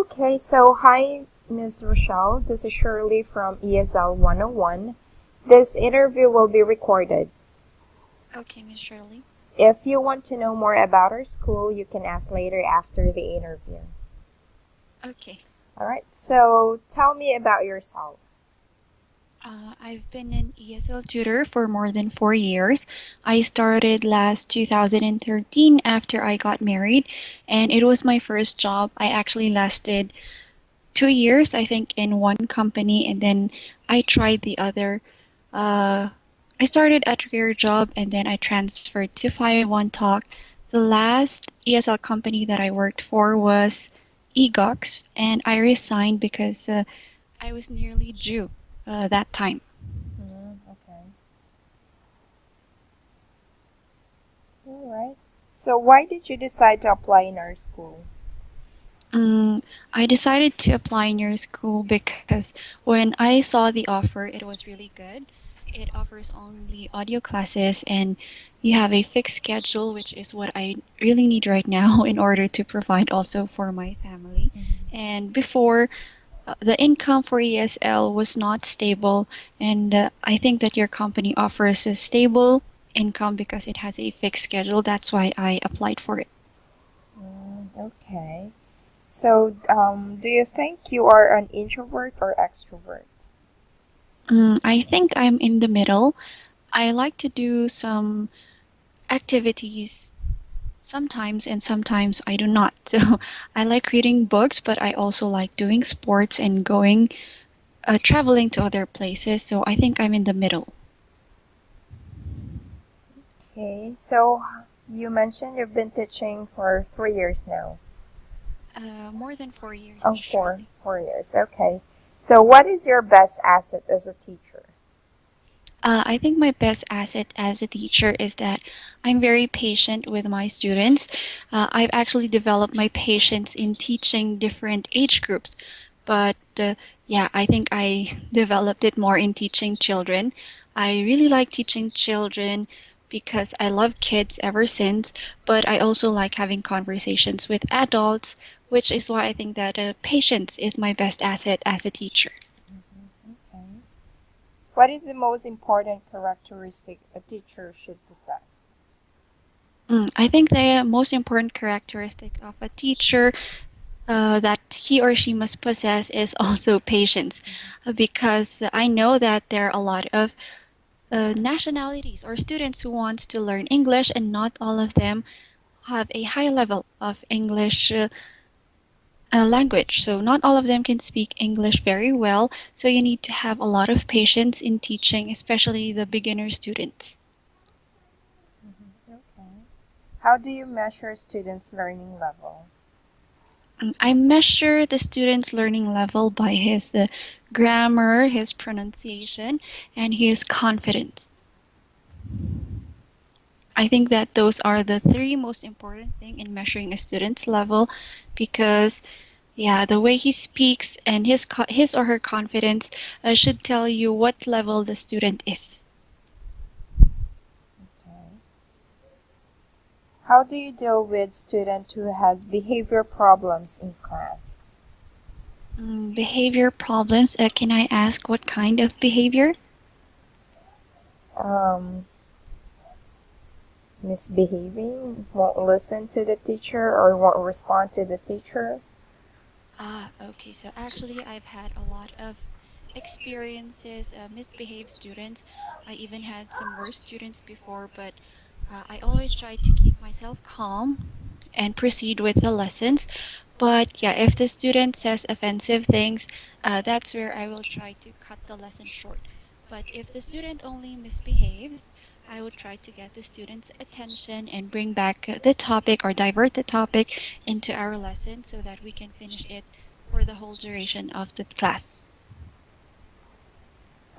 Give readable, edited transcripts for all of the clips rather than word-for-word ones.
Okay, so hi, Ms. Rochelle. This is Shirley from ESL 101. This interview will be recorded. Okay, Miss Shirley. If you want to know more about our school, you can ask later after the interview. Okay. All right, so tell me about yourself. I've been an ESL tutor for more than 4 years. I started last 2013 after I got married, and it was my first job. I actually lasted 2 years, I think, in one company, and then I tried the other. Uh, I started at a career job, and then I transferred to 5-in-1 Talk. The last ESL company that I worked for was EGOX, and I resigned because I was nearly due that time. Okay. All right. So why did you decide to apply in our school? I decided to apply in your school because when I saw the offer, it was really good. It offers only audio classes and you have a fixed schedule, which is what I really need right now in order to provide also for my family. And before, the income for ESL was not stable, and I think that your company offers a stable income because it has a fixed schedule. That's why I applied for it. Okay. So, do you think you are an introvert or extrovert? I think I'm in the middle. I like to do some activities sometimes, and sometimes I do not. So I like reading books, but I also like doing sports and going traveling to other places. So I think I'm in the middle. Okay, so you mentioned you've been teaching for 3 years now. More than 4 years, Oh, Miss Shirley. 4 years. Okay. So, what is your best asset as a teacher? I think my best asset as a teacher is that I'm very patient with my students. I've actually developed my patience in teaching different age groups, but yeah, I think I developed it more in teaching children. I really like teaching children because I love kids ever since, but I also like having conversations with adults, which is why I think that patience is my best asset as a teacher. Okay. What is the most important characteristic a teacher should possess? I think the most important characteristic of a teacher that he or she must possess is also patience, because I know that there are a lot of nationalities or students who want to learn English, and not all of them have a high level of English language. So not all of them can speak English very well. So you need to have a lot of patience in teaching, especially the beginner students. Okay. How do you measure students' learning level? I measure the student's learning level by his grammar, his pronunciation, and his confidence. I think that those are the three most important thing in measuring a student's level, because yeah, the way he speaks and his or her confidence should tell you what level the student is. Okay. How do you deal with student who has behavior problems in class? Behavior problems. Can I ask what kind of behavior? Um, Misbehaving, won't listen to the teacher or won't respond to the teacher? Okay. So actually, I've had a lot of experiences, misbehaved students. I even had some worse students before, but I always try to keep myself calm and proceed with the lessons. But yeah, if the student says offensive things, that's where I will try to cut the lesson short. But if the student only misbehaves, I will try to get the student's attention and bring back the topic or divert the topic into our lesson so that we can finish it for the whole duration of the class.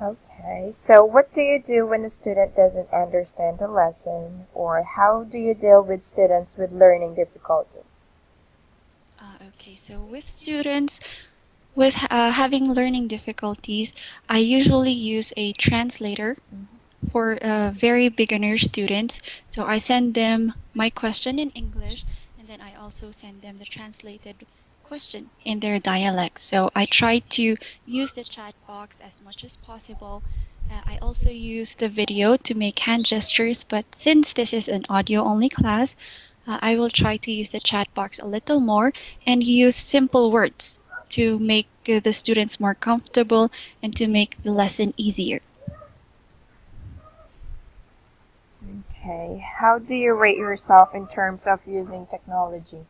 Okay, so what do you do when a student doesn't understand the lesson, or how do you deal with students with learning difficulties? Okay, so with students with having learning difficulties, I usually use a translator for very beginner students. So I send them my question in English, and then I also send them the translated question in their dialect. So I try to use the chat box as much as possible. I also use the video to make hand gestures, but since this is an audio only class, I will try to use the chat box a little more and use simple words to make the students more comfortable and to make the lesson easier. Okay. How do you rate yourself in terms of using technology?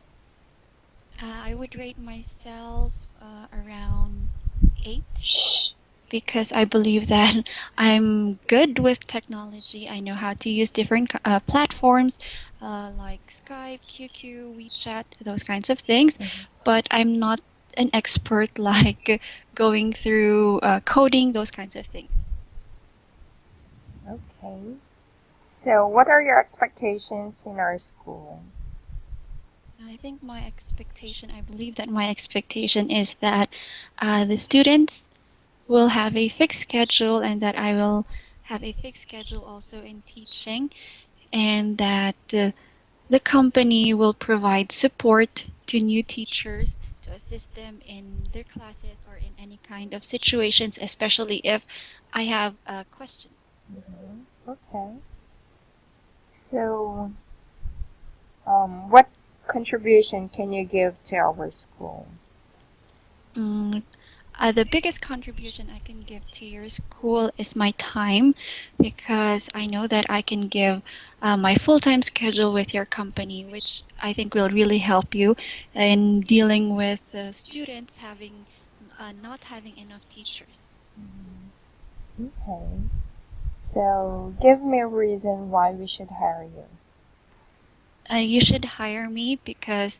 I would rate myself around 8 because I believe that I'm good with technology. I know how to use different platforms like Skype, QQ, WeChat, those kinds of things, but I'm not an expert like going through coding, those kinds of things. Okay. So, what are your expectations in our school? I think my expectation, I believe that my expectation is that the students will have a fixed schedule and that I will have a fixed schedule also in teaching, and that the company will provide support to new teachers to assist them in their classes or in any kind of situations, especially if I have a question. Okay. So, what contribution can you give to our school? Mm, the biggest contribution I can give to your school is my time because I know that I can give my full time schedule with your company, which I think will really help you in dealing with students having not having enough teachers. Okay. So, give me a reason why we should hire you. You should hire me because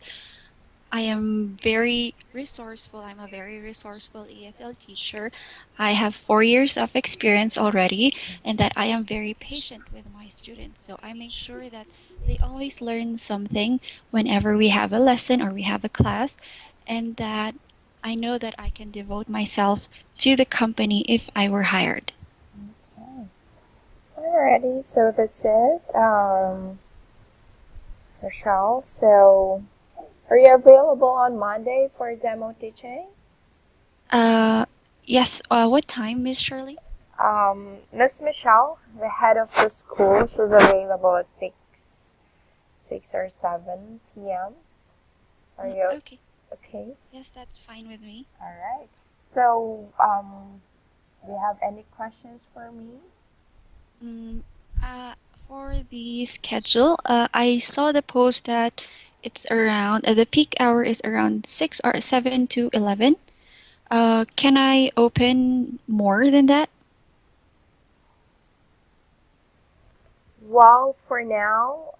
I am very resourceful. I'm a very resourceful ESL teacher. I have 4 years of experience already, and that I am very patient with my students. So I make sure that they always learn something whenever we have a lesson or we have a class, and that I know that I can devote myself to the company if I were hired. Okay. Alrighty, so that's it. Rochelle, so are you available on Monday for demo teaching? Uh, yes. What time, Miss Shirley? Miss Michelle, the head of the school, she's available at 6 or 7 p.m. Are you Okay. okay? Yes, that's fine with me. All right. So, do you have any questions for me? Mm, uh, for the schedule, I saw the post that it's around the peak hour is around 6 or 7 to 11. Can I open more than that? Well, for now,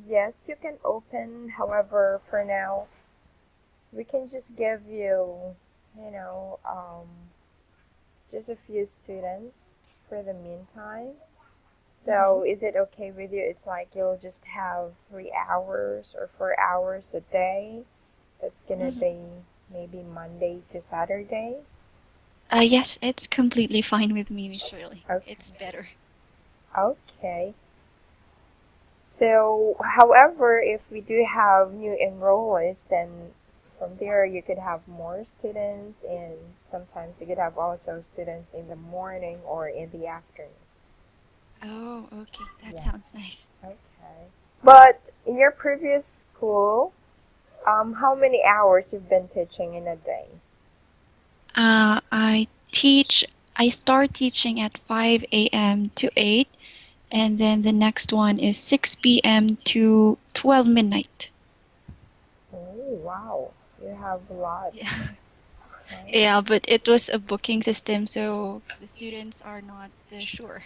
yes, you can open. However, for now, we can just give you, you know, just a few students for the meantime. So, is it okay with you? It's like you'll just have 3 hours or 4 hours a day. That's gonna be maybe Monday to Saturday. Yes, it's completely fine with me, Miss Shirley. Okay. It's better. Okay. So, however, if we do have new enrollees, then from there you could have more students, and sometimes you could have also students in the morning or in the afternoon. Oh, okay. That Yeah. sounds nice. Okay. But in your previous school, how many hours you've been teaching in a day? I teach. I start teaching at 5 a.m. to 8, and then the next one is 6 p.m. to 12 midnight. Oh, wow. You have a lot. Yeah. Okay. Yeah, but it was a booking system, so the students are not sure.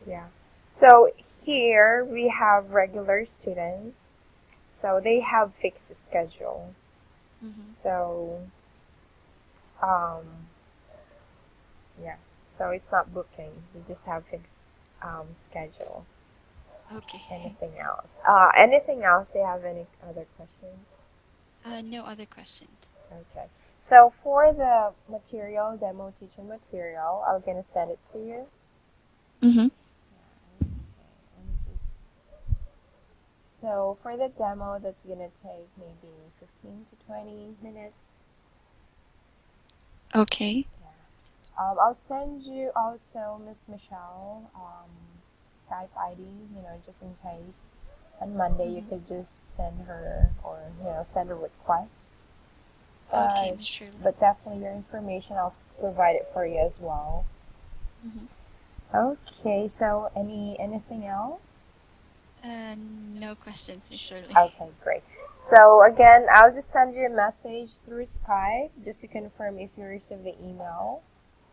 Yeah. So here we have regular students. So they have fixed schedule. So um yeah. So it's not booking. You just have fixed schedule. Okay. Anything else? Anything else? Do you have any other questions? No other questions. Okay. So for the material, demo teaching material, I'm gonna send it to you. Mm-hmm. Okay, let me just So for the demo, that's gonna take maybe 15 to 20 minutes. Okay. I'll send you also Miss Michelle Skype ID, just in case. On Monday, you Mm-hmm. could just send her or send a request. Okay, But Miss Shirley. but definitely your information, I'll provide it for you as well. Mm-hmm. Okay, so anything else? No questions, Miss Shirley. Okay, great. So again, I'll just send you a message through Skype just to confirm if you received the email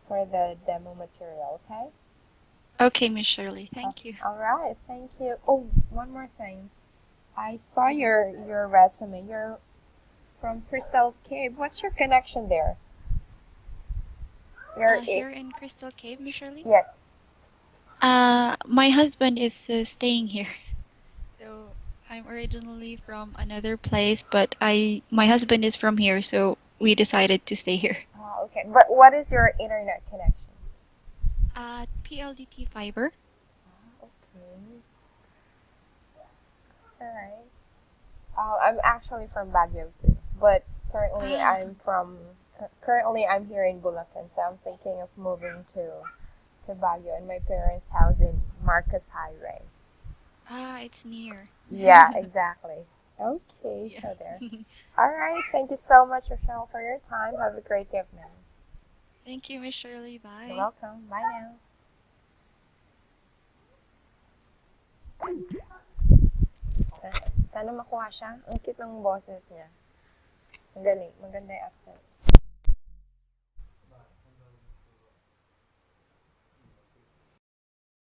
for the demo material, okay? Okay, Miss Shirley. Thank you. All right, thank you. Oh, one more thing. I saw your resume. You're from Crystal Cave. What's your connection there? Here in Crystal Cave, Miss Shirley. Yes. My husband is staying here. So I'm originally from another place, but my husband is from here, so we decided to stay here. Oh, okay. But what is your internet connection? PLDT fiber. Okay. All right. I'm actually from Baguio too, but Ah, currently I'm here in Bulacan, so I'm thinking of moving to Baguio and my parents' house in Marcos Highway. it's near. Yeah, exactly. Okay, Yeah. so there. All right. Thank you so much, Rochelle, for your time. Have a great evening. Thank you, Miss Shirley. You're Bye. welcome. Bye now. Sana makuha siya. Ang cute ng boses niya. Magaling. Maganda yung accent.